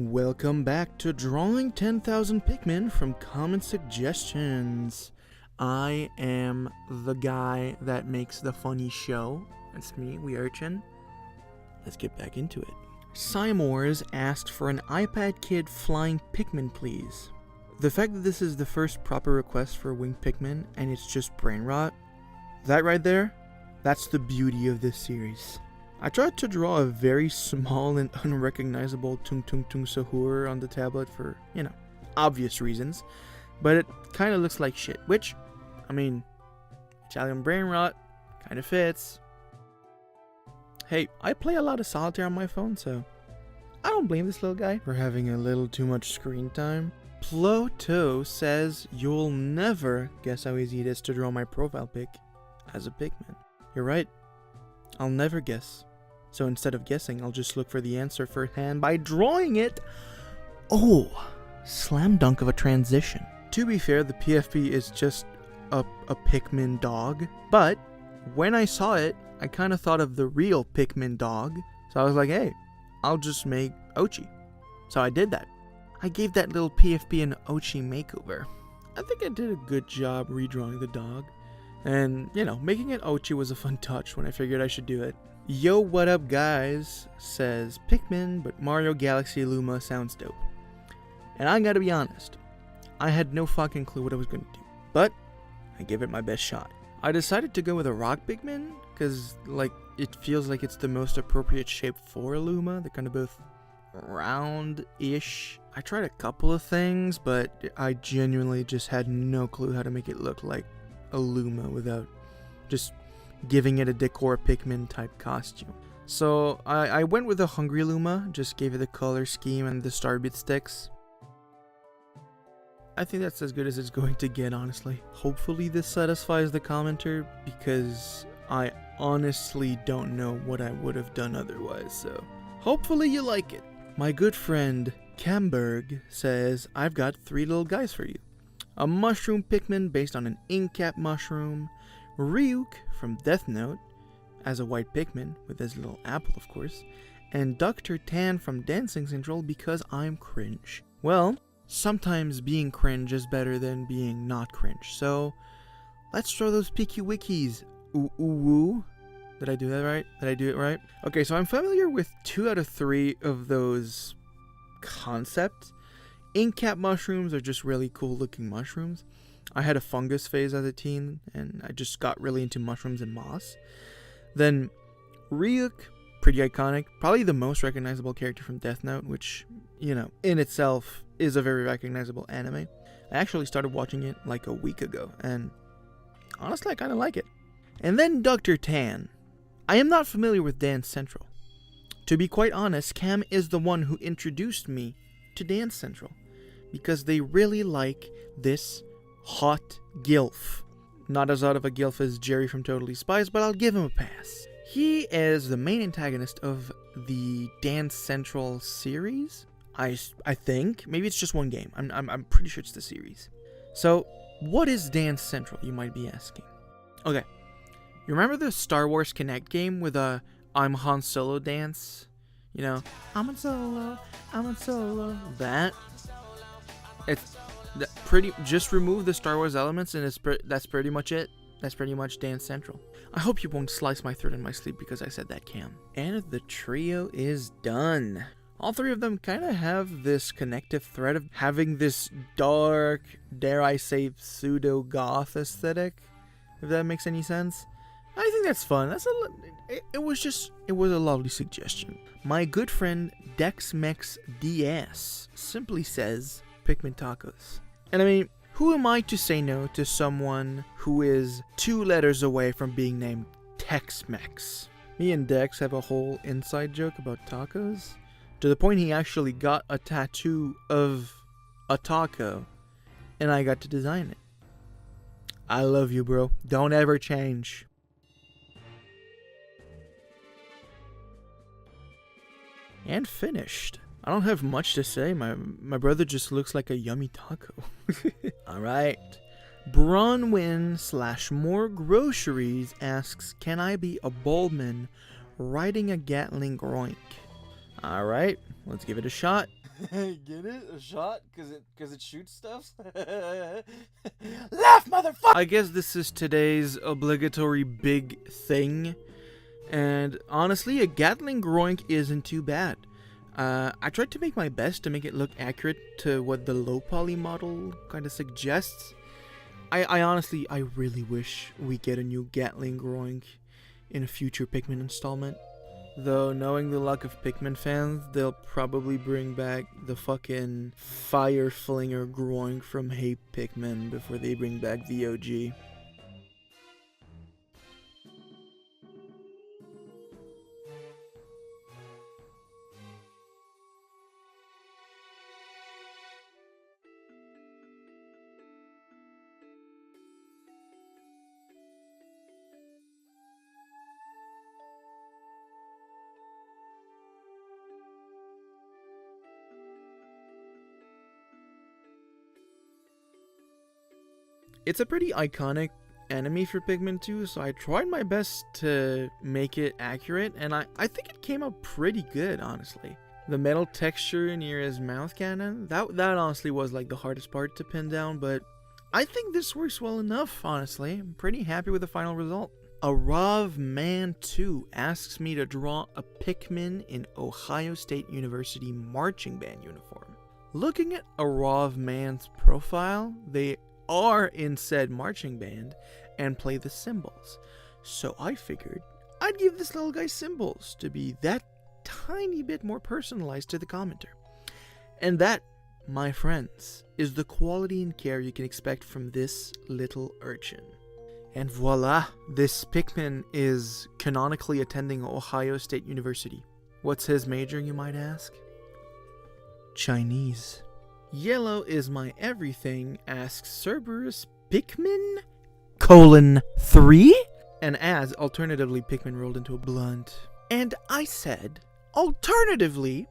Welcome back to Drawing 10,000 Pikmin from Comment Suggestions. I am the guy that makes the funny show. That's me, Wee Urchin. Let's get back into it. Symores asked for an iPad Kid flying Pikmin, please. The fact that this is the first proper request for winged Pikmin and it's just brain rot, that right there, that's the beauty of this series. I tried to draw a very small and unrecognizable Tung Tung Tung Sahur on the tablet for, obvious reasons, but it kind of looks like shit, which, Italian brain rot kind of fits. Hey, I play a lot of solitaire on my phone, so I don't blame this little guy for having a little too much screen time. Ploto says you'll never guess how easy it is to draw my profile pic as a Pikmin. You're right, I'll never guess. So instead of guessing, I'll just look for the answer firsthand by drawing it. Oh, slam dunk of a transition. To be fair, the PFP is just a Pikmin dog. But when I saw it, I kind of thought of the real Pikmin dog. So I was like, hey, I'll just make Ochi. So I did that. I gave that little PFP an Ochi makeover. I think I did a good job redrawing the dog. And, making it Ochi was a fun touch when I figured I should do it. Yo, what up guys, says Pikmin, but Mario Galaxy Luma sounds dope. And I gotta be honest, I had no fucking clue what I was gonna do, but I gave it my best shot. I decided to go with a rock Pikmin, cause it feels like it's the most appropriate shape for a Luma. They're kind of both round-ish. I tried a couple of things, but I genuinely just had no clue how to make it look like a Luma without just giving it a decor Pikmin type costume. So I went with a Hungry Luma, just gave it the color scheme and the Starbit sticks. I think that's as good as it's going to get, honestly. Hopefully this satisfies the commenter, because I honestly don't know what I would have done otherwise, so hopefully you like it. My good friend Camberg says, I've got 3 little guys for you. A mushroom Pikmin based on an ink cap mushroom, Ryuk from Death Note as a white Pikmin with his little apple, of course, and Dr. Tan from Dancing Central because I'm cringe. Well, sometimes being cringe is better than being not cringe, so let's draw those Pikky Wikis. Ooh, ooh, woo. Did I do that right? Did I do it right? Okay, so I'm familiar with 2 out of 3 of those concepts. Ink cap mushrooms are just really cool looking mushrooms. I had a fungus phase as a teen, and I just got really into mushrooms and moss. Then Ryuk, pretty iconic, probably the most recognizable character from Death Note, which, in itself is a very recognizable anime. I actually started watching it like a week ago, and honestly I kind of like it. And then Dr. Tan. I am not familiar with Dance Central. To be quite honest, Cam is the one who introduced me to Dance Central, because they really like this hot gilf. Not as hot of a gilf as Jerry from Totally Spies, but I'll give him a pass. He is the main antagonist of the Dance Central series. I think. Maybe it's just one game. I'm pretty sure it's the series. So, what is Dance Central, you might be asking? Okay. You remember the Star Wars Kinect game with a I'm Han Solo dance? I'm Han Solo, I'm Han Solo. It's just remove the Star Wars elements and that's pretty much it. That's pretty much Dance Central. I hope you won't slice my throat in my sleep because I said that, Cam. And the trio is done. All 3 of them kind of have this connective thread of having this dark, dare I say, pseudo-goth aesthetic, if that makes any sense. I think that's fun. It was a lovely suggestion. My good friend DexMexDS simply says Pikmin tacos. And who am I to say no to someone who is 2 letters away from being named Tex-Mex? Me and Dex have a whole inside joke about tacos, to the point he actually got a tattoo of a taco, and I got to design it. I love you, bro. Don't ever change. And finished. I don't have much to say. My brother just looks like a yummy taco. Alright. Bronwyn/more groceries asks, can I be a Bullman riding a Gatling groink? Alright, let's give it a shot. Get it? A shot? Cause it shoots stuff? Laugh, motherfucker! I guess this is today's obligatory big thing. And honestly, a Gatling Groink isn't too bad. I tried to make my best to make it look accurate to what the low poly model kind of suggests. I honestly, I really wish we get a new Gatling Groink in a future Pikmin installment. Though, knowing the luck of Pikmin fans, they'll probably bring back the fucking Fire Flinger Groink from Hey Pikmin before they bring back the OG. It's a pretty iconic enemy for Pikmin 2, so I tried my best to make it accurate, and I think it came out pretty good, honestly. The metal texture near his mouth cannon, that honestly was like the hardest part to pin down, but I think this works well enough, honestly. I'm pretty happy with the final result. Arav Man 2 asks me to draw a Pikmin in Ohio State University marching band uniform. Looking at Arav Man's profile, they are in said marching band and play the cymbals. So I figured I'd give this little guy cymbals to be that tiny bit more personalized to the commenter. And that, my friends, is the quality and care you can expect from this little urchin. And voila, this Pikmin is canonically attending Ohio State University. What's his major, you might ask? Chinese. Yellow is my everything, asks Cerberus Pikmin, 3? And as alternatively Pikmin rolled into a blunt. And I said, alternatively,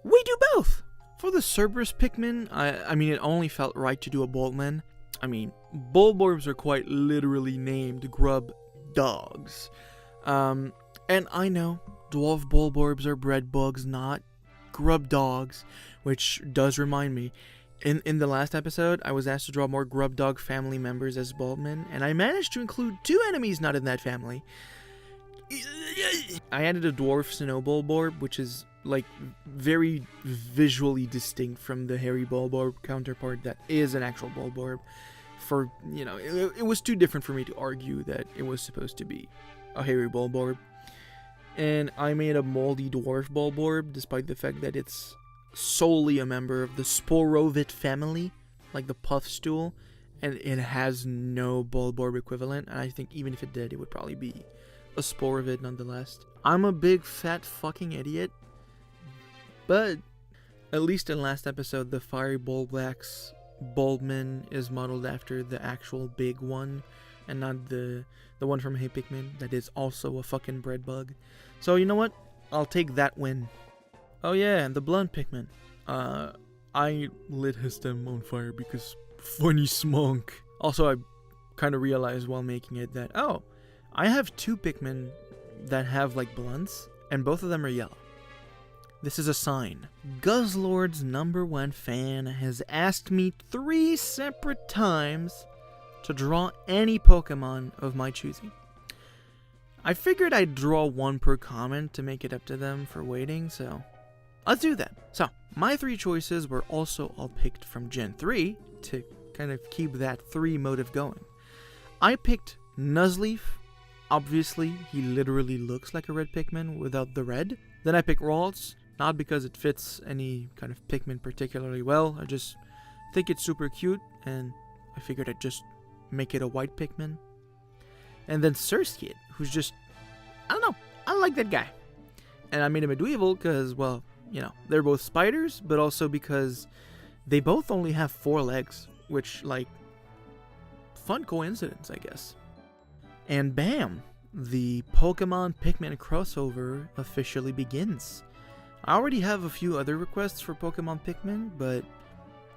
we do both. For the Cerberus Pikmin, I mean, it only felt right to do a Boltman. I mean, Bulborbs are quite literally named grub dogs. And I know, dwarf Bulborbs are bread bugs, not grub dogs, which does remind me, in the last episode, I was asked to draw more grub dog family members as Bulbmen, and I managed to include 2 enemies not in that family. I added a dwarf snow Bulborb, which is like very visually distinct from the hairy Bulborb counterpart that is an actual Bulborb. For, you know, it was too different for me to argue that it was supposed to be a hairy Bulborb. And I made a moldy dwarf Bulborb, despite the fact that it's solely a member of the Sporovit family, like the Puffstool, and it has no Bulborb equivalent. And I think even if it did, it would probably be a Sporovit nonetheless. I'm a big fat fucking idiot, but at least in last episode, the Fiery Bulblax Bulbman is modeled after the actual big one, and not the one from Hey Pikmin that is also a fucking bread bug. So you know what? I'll take that win. Oh yeah, and the blunt Pikmin. I lit his stem on fire because funny smunk. Also, I kind of realized while making it that, oh, I have 2 Pikmin that have like blunts, and both of them are yellow. This is a sign. Guzzlord's #1 fan has asked me 3 separate times to draw any Pokemon of my choosing. I figured I'd draw 1 per comment to make it up to them for waiting, so let's do that. So, my 3 choices were also all picked from Gen 3 to kind of keep that 3 motive going. I picked Nuzleaf. Obviously, he literally looks like a red Pikmin without the red. Then I picked Ralts, not because it fits any kind of Pikmin particularly well. I just think it's super cute, and I figured I'd just make it a white Pikmin. And then Surskit, who's just, I don't know, I like that guy. And I made him a Dweevil because, well, you know, they're both spiders, but also because they both only have 4 legs, which, like, fun coincidence, I guess. And bam, the Pokemon Pikmin crossover officially begins. I already have a few other requests for Pokemon Pikmin, but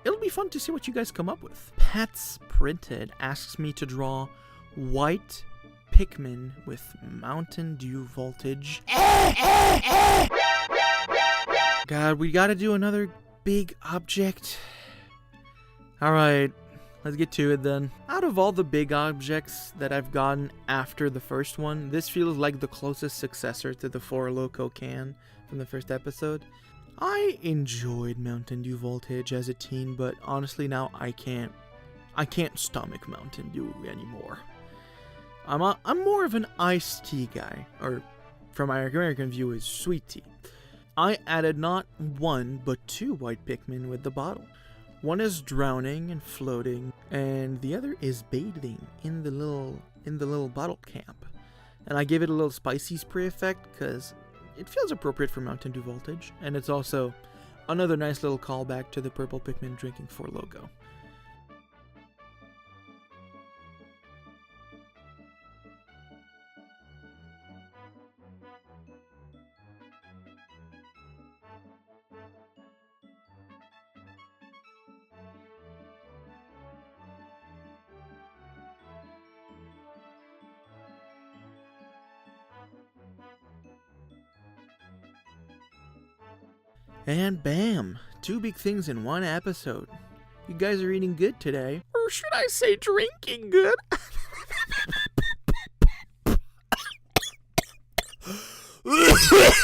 it'll be fun to see what you guys come up with. Pets Printed asks me to draw white Pikmin with Mountain Dew voltage. God, we gotta do another big object. Alright, let's get to it then. Out of all the big objects that I've gotten after the first one, this feels like the closest successor to the 4 Loko can from the first episode. I enjoyed Mountain Dew Voltage as a teen, but honestly now I can't stomach Mountain Dew anymore. I'm more of an iced tea guy, or from my American view is sweet tea. I added not 1 but 2 white Pikmin with the bottle. One is drowning and floating, and the other is bathing in the little bottle cap. And I gave it a little spicy spray effect because it feels appropriate for Mountain Dew Voltage, and it's also another nice little callback to the purple Pikmin drinking 4 logo. And bam! 2 big things in one episode. You guys are eating good today. Or should I say drinking good?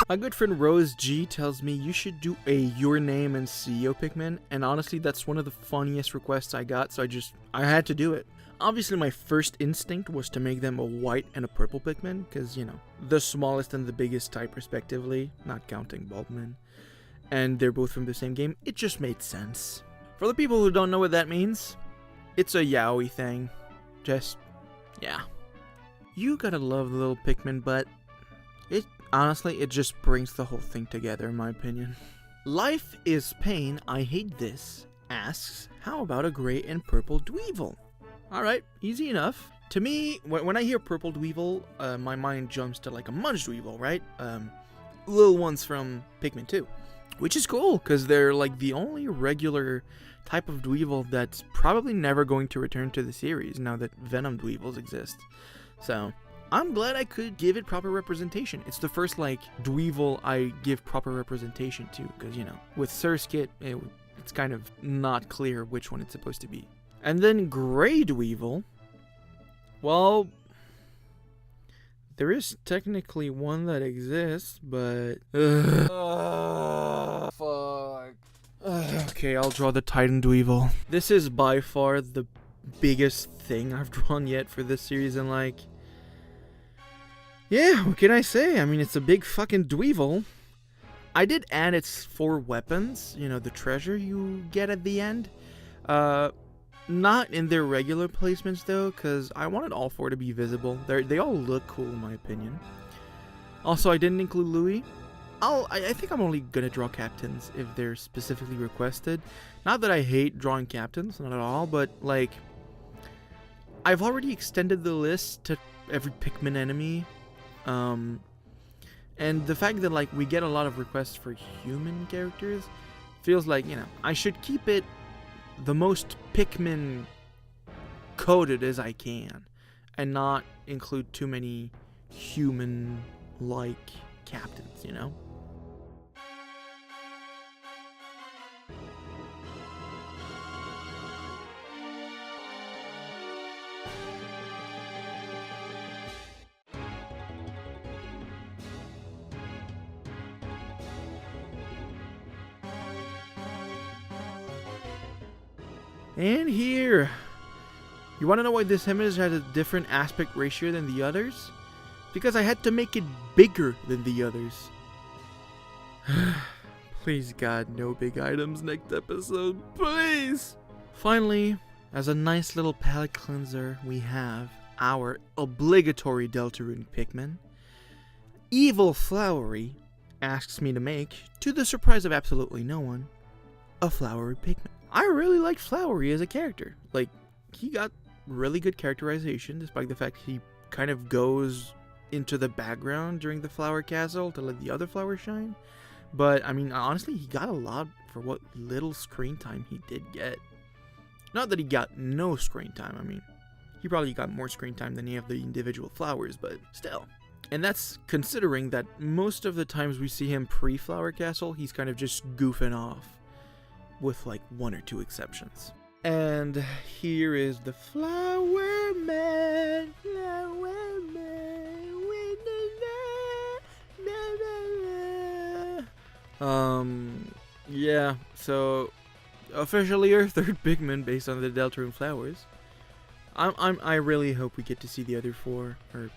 My good friend Rose G tells me you should do a Your Name and CEO Pikmin, and honestly that's one of the funniest requests I got, so I had to do it. Obviously my first instinct was to make them a white and a purple Pikmin, because, you know, the smallest and the biggest type respectively, not counting Bulbmin. And they're both from the same game, it just made sense. For the people who don't know what that means, it's a yaoi thing. Just, yeah. You gotta love the little Pikmin, but honestly, it just brings the whole thing together in my opinion. Life is Pain, I Hate This asks, how about a gray and purple Dweevil? Alright, easy enough. To me, when I hear purple Dweevil, my mind jumps to like a Mudge Dweevil, right? Little ones from Pikmin 2. Which is cool, because they're like the only regular type of Dweevil that's probably never going to return to the series now that Venom Dweevils exist. So, I'm glad I could give it proper representation. It's the first, like, Dweevil I give proper representation to, because, you know, with Surskit, it's kind of not clear which one it's supposed to be. And then Grey Dweevil, well, there is technically one that exists, but... fuck. Okay, I'll draw the Titan Dweevil. This is by far the biggest thing I've drawn yet for this series, and like... yeah, what can I say? I mean, it's a big fucking Dweevil. I did add its 4 weapons, you know, the treasure you get at the end. Not in their regular placements though, because I wanted all 4 to be visible. They all look cool in my opinion. Also, I didn't include Louis. I think I'm only gonna draw captains if they're specifically requested. Not that I hate drawing captains, not at all, but like, I've already extended the list to every Pikmin enemy. And the fact that like we get a lot of requests for human characters feels like, you know, I should keep it the most Pikmin coded as I can and not include too many human-like captains, you know? And here, you want to know why this image has a different aspect ratio than the others? Because I had to make it bigger than the others. Please God, no big items next episode, please! Finally, as a nice little palette cleanser, we have our obligatory Deltarune Pikmin. Evil Flowery asks me to make, to the surprise of absolutely no one, a Flowery Pikmin. I really like Flowery as a character. Like, he got really good characterization, despite the fact he kind of goes into the background during the Flower Castle to let the other flowers shine. But, I mean, honestly, he got a lot for what little screen time he did get. Not that he got no screen time, I mean, he probably got more screen time than any of the individual flowers, but still. And that's considering that most of the times we see him pre-Flower Castle, he's kind of just goofing off. with like 1 or 2 exceptions. And here is the Flower Man, Flower Man. Yeah, so officially our 3rd Pikmin based on the Deltarune flowers. I really hope we get to see the other 4, or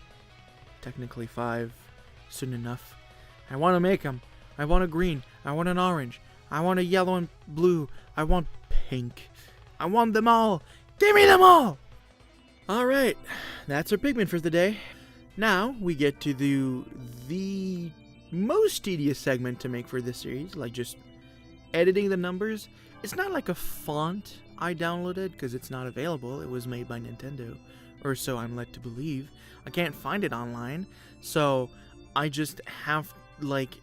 technically 5, soon enough. I want to make them. I want a green. I want an orange. I want a yellow and blue. I want pink. I want them all. Give me them all! Alright, that's our Pikmin for the day. Now we get to do the most tedious segment to make for this series, like just editing the numbers. It's not like a font I downloaded, because it's not available. It was made by Nintendo, or so I'm led to believe. I can't find it online, so I just have like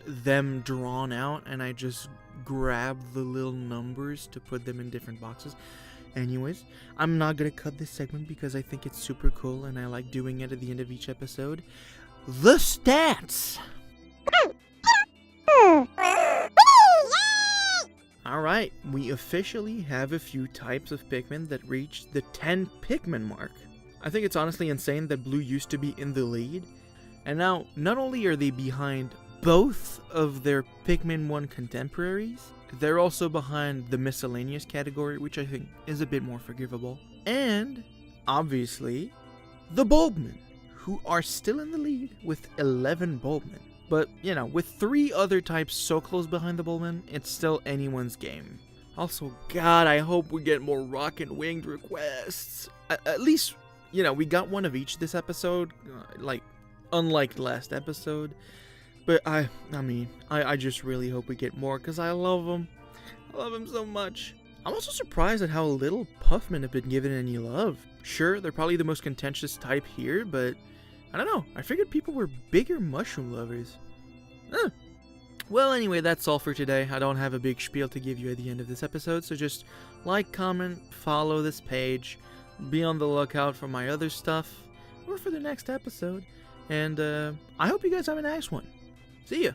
them drawn out, and I just grab the little numbers to put them in different boxes. Anyways, I'm not gonna cut this segment because I think it's super cool and I like doing it at the end of each episode. The stats! Alright, we officially have a few types of Pikmin that reached the 10 Pikmin mark. I think it's honestly insane that Blue used to be in the lead, and now not only are they behind both of their Pikmin 1 contemporaries, they're also behind the miscellaneous category, which I think is a bit more forgivable. And, obviously, the Bulbmen, who are still in the lead with 11 Bulbmen. But, you know, with 3 other types so close behind the Bulbmen, it's still anyone's game. Also, God, I hope we get more Rock and Winged requests. At least, you know, we got one of each this episode, like, unlike last episode. But I mean, I just really hope we get more, because I love them. I love them so much. I'm also surprised at how little Puffmen have been given any love. Sure, they're probably the most contentious type here, but I don't know. I figured people were bigger mushroom lovers. Well, anyway, that's all for today. I don't have a big spiel to give you at the end of this episode, so just like, comment, follow this page, be on the lookout for my other stuff, or for the next episode, and I hope you guys have a nice one. See ya!